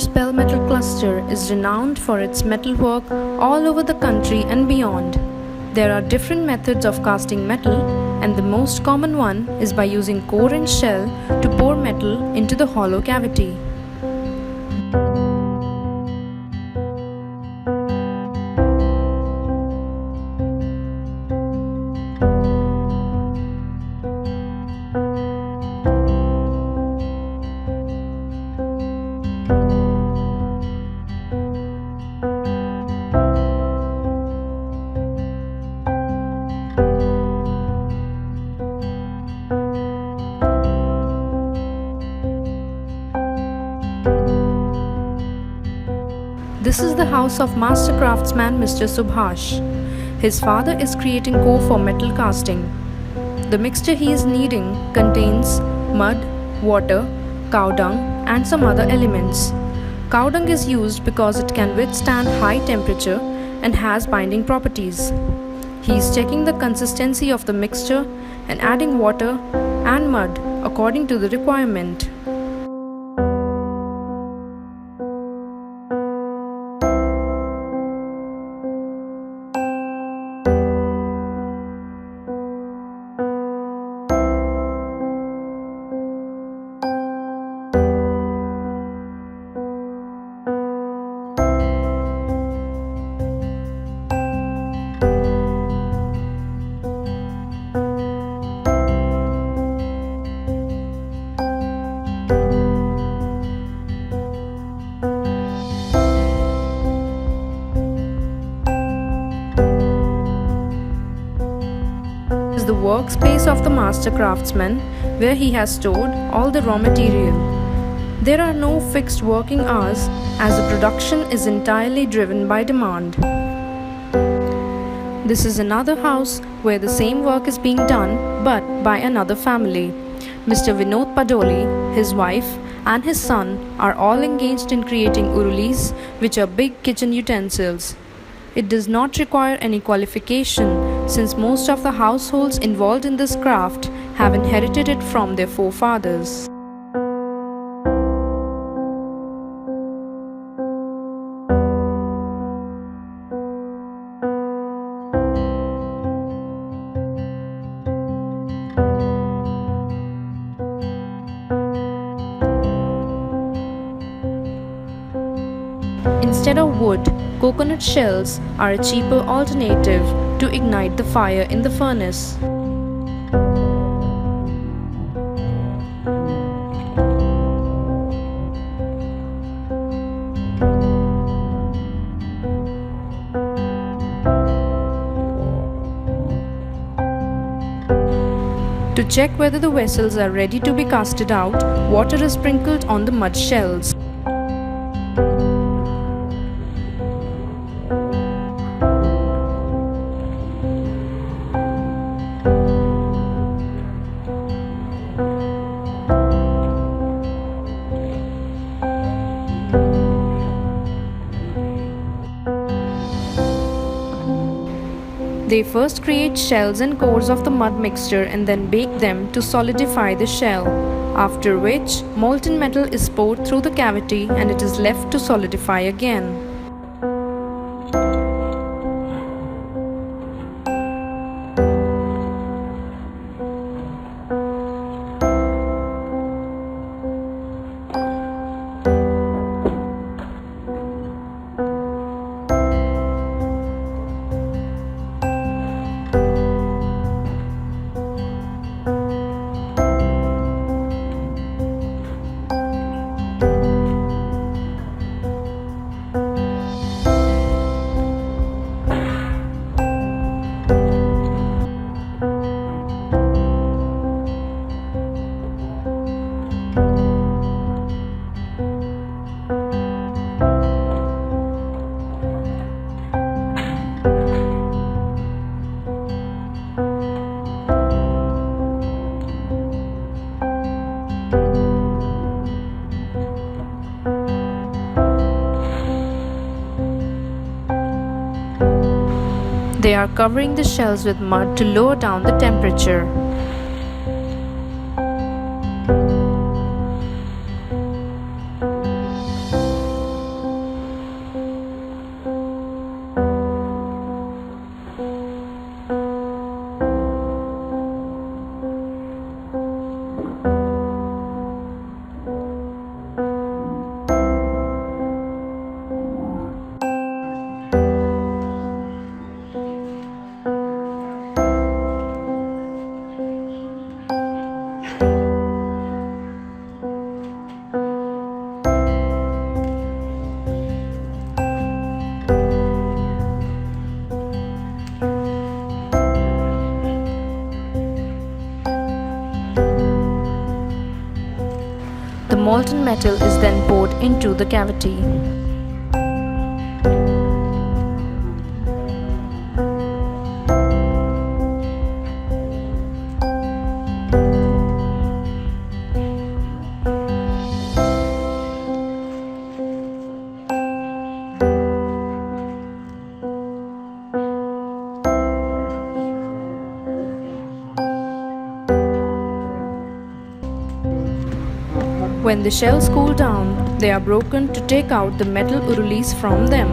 Payyanur's Bell Metal cluster is renowned for its metalwork all over the country and beyond. There are different methods of casting metal, and the most common one is by using core and shell to pour metal into the hollow cavity. This is the house of master craftsman Mr. Subhash. His father is creating core for metal casting. The mixture he is kneading contains mud, water, cow dung and some other elements. Cow dung is used because it can withstand high temperature and has binding properties. He is checking the consistency of the mixture and adding water and mud according to the requirement. The workspace of the master craftsman, where he has stored all the raw material. There are no fixed working hours as the production is entirely driven by demand. This is another house where the same work is being done but by another family. Mr. Vinod Padoli, his wife and his son are all engaged in creating urulis, which are big kitchen utensils. It does not require any qualification since most of the households involved in this craft have inherited it from their forefathers. Instead of wood, coconut shells are a cheaper alternative to ignite the fire in the furnace. To check whether the vessels are ready to be casted out, water is sprinkled on the mud shells. They first create shells and cores of the mud mixture and then bake them to solidify the shell, after which molten metal is poured through the cavity and it is left to solidify again. They are covering the shells with mud to lower down the temperature. molten metal is then poured into the cavity. When the shells cool down, they are broken to take out the metal urulis from them.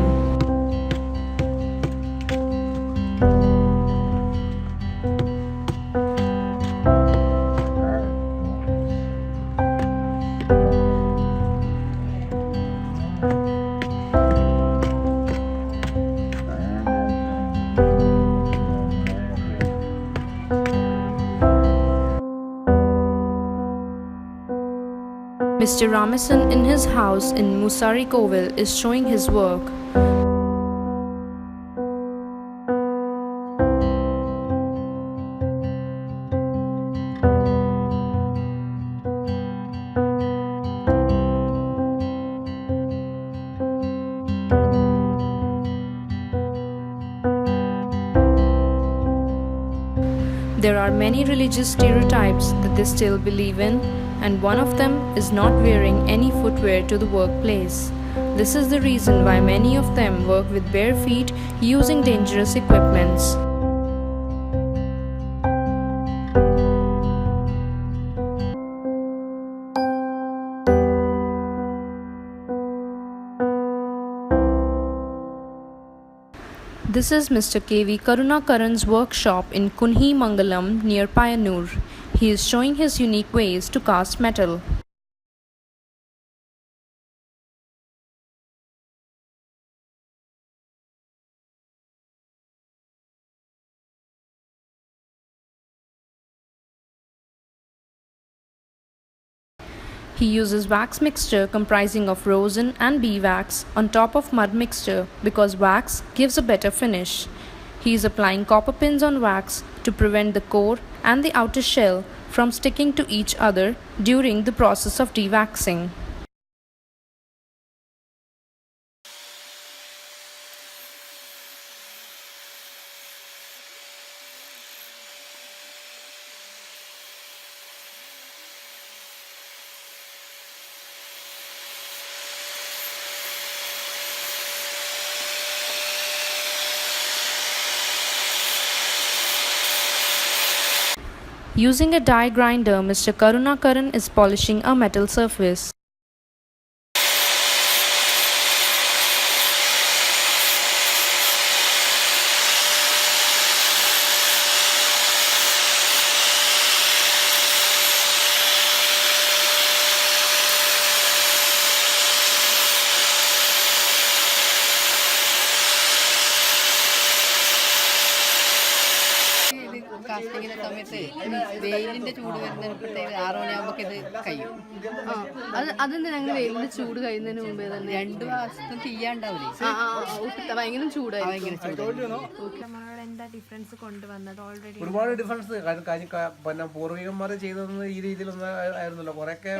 Mr. Ramison in his house in Musari Kovil is showing his work. There are many religious stereotypes that they still believe in, and one of them is not wearing any footwear to the workplace. This is the reason why many of them work with bare feet using dangerous equipments. This is Mr. K.V. Karunakaran's workshop in Kunhi Mangalam near Payyanur. He is showing his unique ways to cast metal. He uses wax mixture comprising of rosin and beeswax on top of mud mixture because wax gives a better finish. He is applying copper pins on wax to prevent the core and the outer shell from sticking to each other during the process of dewaxing. Using a die grinder, Mr. Karunakaran is polishing a metal surface. കാസ്റ്റിങ്ങിന്റെ സമയത്ത് വെയിലിന്റെ ചൂട് വരുന്നതിന് 6 മണിയാകുമ്പോൾ ഇത് കഴിയും. അതെന്താ ഞങ്ങൾ വെയിലിന്റെ ചൂട് കഴിയുന്നതിന് മുമ്പേ തന്നെ 2 മാസത്തും തീയാണ്ടാവില്ലേ? ഭയങ്കര ചൂടായിരിക്കും. ഒരുപാട് ഡിഫറൻസ്. പിന്നെ പൂർവികന്മാർ ചെയ്തതെന്ന് ഈ രീതിയിലൊന്നും ആയിരുന്നല്ലോ. കുറെയൊക്കെ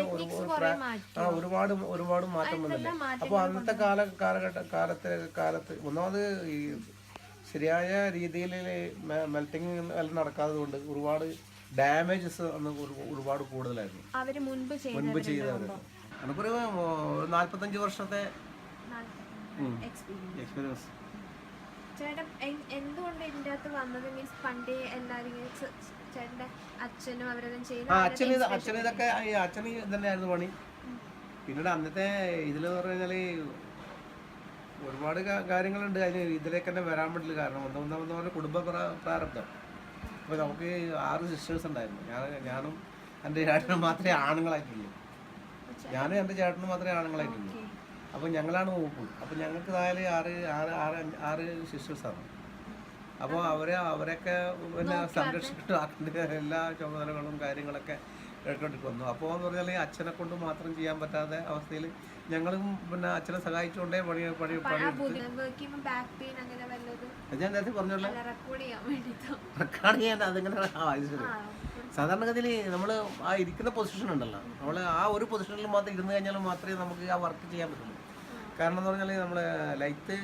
ഒരുപാട് മാറ്റം വന്നില്ല. അപ്പോൾ അന്നത്തെ കാലത്ത് ഒന്നാമത് ഈ ശരിയായ രീതിയിൽ മെൽറ്റിങ് എല്ലാം നടക്കാത്തത് കൊണ്ട് ഒരുപാട് ഡാമേജസ് അന്ന് ഒരുപാട് കൂടുതലായിരുന്നു മുൻപ് ചെയ്തത്. നമുക്കൊരു 45 വർഷത്തെ എക്സ്പീരിയൻസ്. എന്തുകൊണ്ട് ഇതിന്റെ അകത്ത് വന്നത്? മീൻസ് പണ്ടേ എല്ലാവരും ചേട്ടന്റെ അച്ഛനും അവരെല്ലാം അച്ഛന് തന്നെയായിരുന്നു പണി. പിന്നീട് അന്നത്തെ ഇതിലെന്ന് പറഞ്ഞു കഴിഞ്ഞാല് ഒരുപാട് കാര്യങ്ങളുണ്ട്. അതിന് ഇതിലേക്ക് തന്നെ വരാൻ പറ്റില്ല. കാരണം ഒന്നാമെന്ന് പറഞ്ഞാൽ കുടുംബ പ്രാരബ്ധം. അപ്പോൾ നമുക്ക് 6 സിസ്റ്റേഴ്സ് ഉണ്ടായിരുന്നു. ഞാനും എൻ്റെ ചേട്ടനും മാത്രമേ ആണുങ്ങളായിട്ടുള്ളൂ. ഞാനും എൻ്റെ ചേട്ടനും മാത്രമേ ആണുങ്ങളായിട്ടുള്ളൂ. അപ്പോൾ ഞങ്ങളാണ് മൂപ്പ്. അപ്പോൾ ഞങ്ങൾക്ക് താഴെ 6 സിസ്റ്റേഴ്സാണ്. അപ്പോൾ അവരൊക്കെ പിന്നെ സംരക്ഷിച്ചിട്ട് എല്ലാ ചുമതലകളും കാര്യങ്ങളൊക്കെ എടുത്തോണ്ടിട്ട് വന്നു. അപ്പോൾ എന്ന് പറഞ്ഞാൽ അച്ഛനെ കൊണ്ട് മാത്രം ചെയ്യാൻ പറ്റാത്ത അവസ്ഥയിൽ ഞങ്ങളും പിന്നെ അച്ഛനെ സഹായിച്ചുകൊണ്ടേ പണി ഞാൻ നേരത്തെ പറഞ്ഞല്ലോ റെക്കോർഡ് ചെയ്യാൻ അതിങ്ങനെ സാധാരണഗതിയിൽ നമ്മൾ ആ ഇരിക്കുന്ന പൊസിഷൻ ഉണ്ടല്ലോ, നമ്മൾ ആ ഒരു പൊസിഷനിൽ മാത്രം ഇരുന്ന് കഴിഞ്ഞാൽ മാത്രമേ നമുക്ക് ആ വർക്ക് ചെയ്യാൻ പറ്റുള്ളൂ. കാരണം എന്ന് പറഞ്ഞാൽ നമ്മൾ ലൈറ്റ്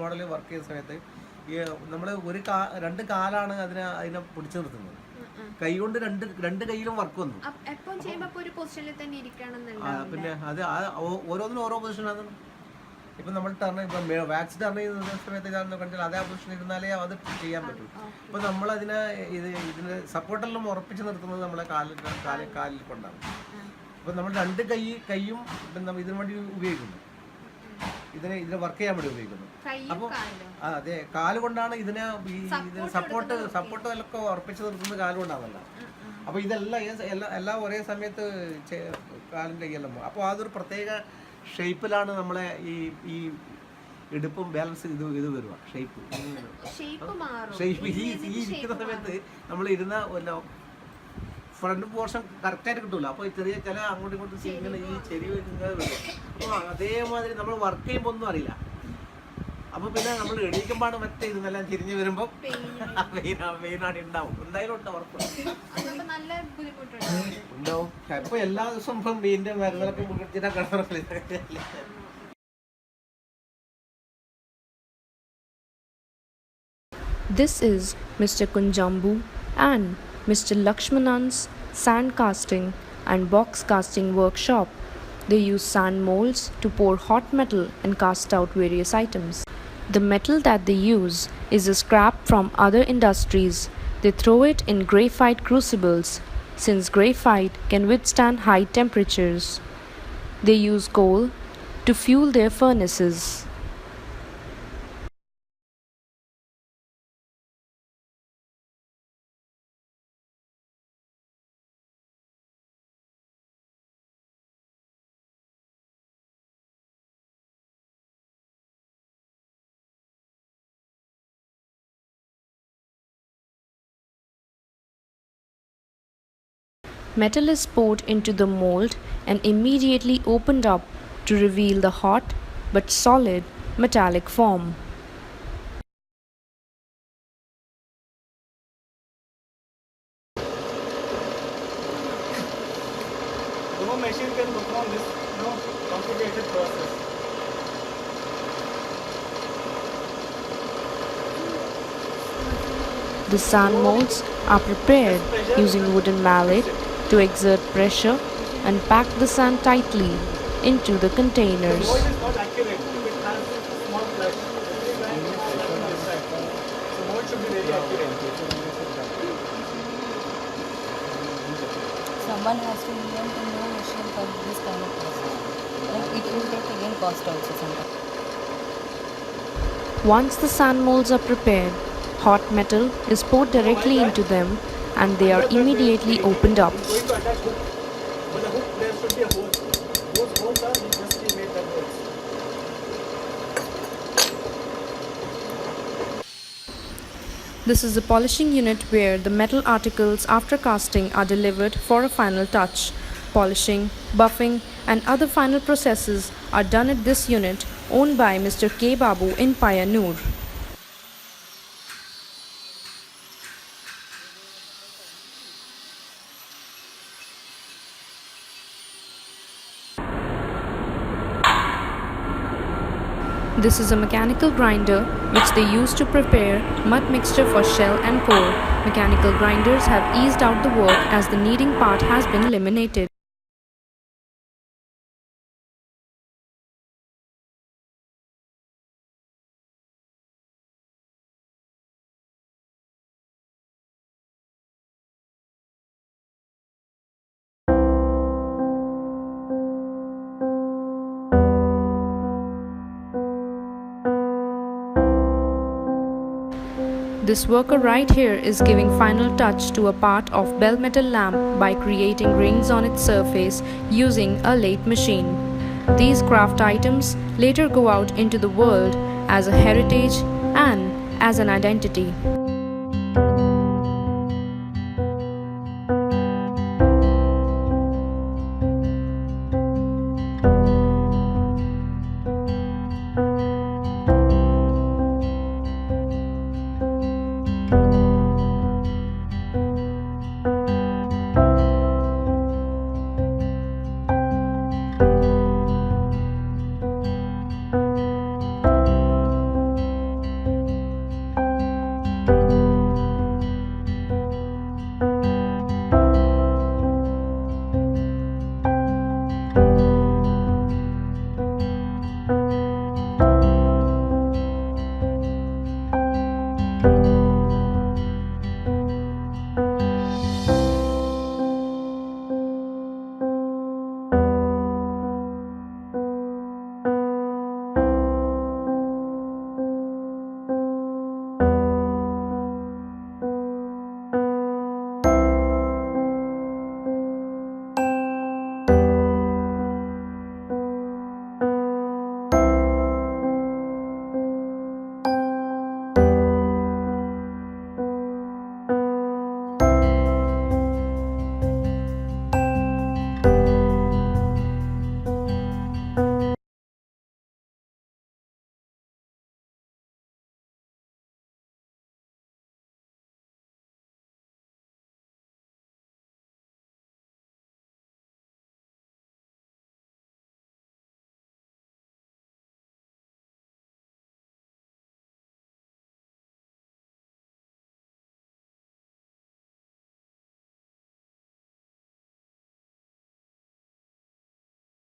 മോഡൽ വർക്ക് ചെയ്യുന്ന സമയത്ത് ഈ നമ്മൾ രണ്ട് കാലാണ് അതിനെ പിടിച്ചു നിർത്തുന്നത്. കൈ കൊണ്ട് രണ്ട് കൈയിലും വർക്ക് വന്നു. പിന്നെ അത് ഓരോന്നിനും ഓരോ പൊസിഷനാണ്. ഇപ്പം നമ്മൾ ഇപ്പം വാക്സ് ടർൺ ചെയ്യുന്ന സമയത്ത് കണ്ടാൽ അതേ പൊസിഷൻ ഇരുന്നാലേ അത് ചെയ്യാൻ പറ്റും. ഇപ്പം നമ്മളതിനെ ഇതിന് സപ്പോർട്ടെല്ലാം ഉറപ്പിച്ച് നിർത്തുന്നത് നമ്മളെ കാലിൽ കൊണ്ടാണ്. അപ്പം നമ്മൾ രണ്ട് കൈയും ഇതിനു വേണ്ടി ഉപയോഗിക്കുന്നു, ഇതിനെ വർക്ക് ചെയ്യാൻ വേണ്ടി ഉപയോഗിക്കുന്നു. അപ്പോൾ അതെ, കാലുകൊണ്ടാണ് ഇതിനെ സപ്പോർട്ട് എല്ലാം ഉറപ്പിച്ച് നിർത്തുന്നത് കാലുകൊണ്ടാണല്ലോ. അപ്പോൾ എല്ലാം ഒരേ സമയത്ത് കാലിൻ്റെ കൈയെല്ലാം. അപ്പോൾ അതൊരു പ്രത്യേക ഷേപ്പിലാണ് നമ്മളെ ഈ ഇടുപ്പും ബാലൻസ് ഇത് വരുക. ഷേപ്പ് ഈ ഇരിക്കുന്ന സമയത്ത് നമ്മൾ ഇരുന്ന ഫ്രണ്ട് പോർഷൻ കറക്റ്റായിട്ട് കിട്ടൂല. അപ്പോൾ ചെറിയ ചില അങ്ങോട്ടും ഇങ്ങോട്ടും ഇങ്ങനെ ഈ ചെരിവ് വരും. അപ്പോൾ അതേമാതിരി നമ്മൾ വർക്ക് ചെയ്യുമ്പോൾ ഒന്നും അറിയില്ല. അപ്പോൾ പിന്നെ നമ്മൾ എണീക്കുമ്പോൾ മറ്റേ ഇതെല്ലാം തിരിഞ്ഞു വരുമ്പോൾ മെയിനാണ് ഉണ്ടാവും. എന്തായാലും ഉണ്ടാവും, ഉണ്ടാവും. ഇപ്പോൾ എല്ലാ ദിവസവും ഇപ്പം മീനിൻ്റെ മരുന്നുകളൊക്കെ മുൻകരുതിയിട്ടാ കിടന്നില്ല. This is Mr. Kunjambu and Mr. Lakshmanan's sand casting and box casting workshop. They use sand molds to pour hot metal and cast out various items. The metal that they use is a scrap from other industries. They throw it in graphite crucibles, since graphite can withstand high temperatures. They use coal to fuel their furnaces. Metal is poured into the mold and immediately opened up to reveal the hot but solid metallic form. No machine can perform this complicated process. The sand molds are prepared using wooden mallet to exert pressure and pack the sand tightly into the containers. The mold is not accurate if it has small flash. The mold should be very accurate. Someone has to invent a new machine for this kind of process. Like it will take again cost also sometimes. Once the sand molds are prepared, hot metal is poured directly into them and they are immediately opened up. Going to attach hook. For the hook there should be a hole. Those holes are just made that holes. This is the polishing unit where the metal articles after casting are delivered for a final touch. Polishing, buffing and other final processes are done at this unit owned by Mr. K. Babu in Payyanur. This is a mechanical grinder which they use to prepare mud mixture for shell and core. Mechanical grinders have eased out the work as the kneading part has been eliminated. This worker right here is giving final touch to a part of bell metal lamp by creating rings on its surface using a lathe machine. These craft items later go out into the world as a heritage and as an identity.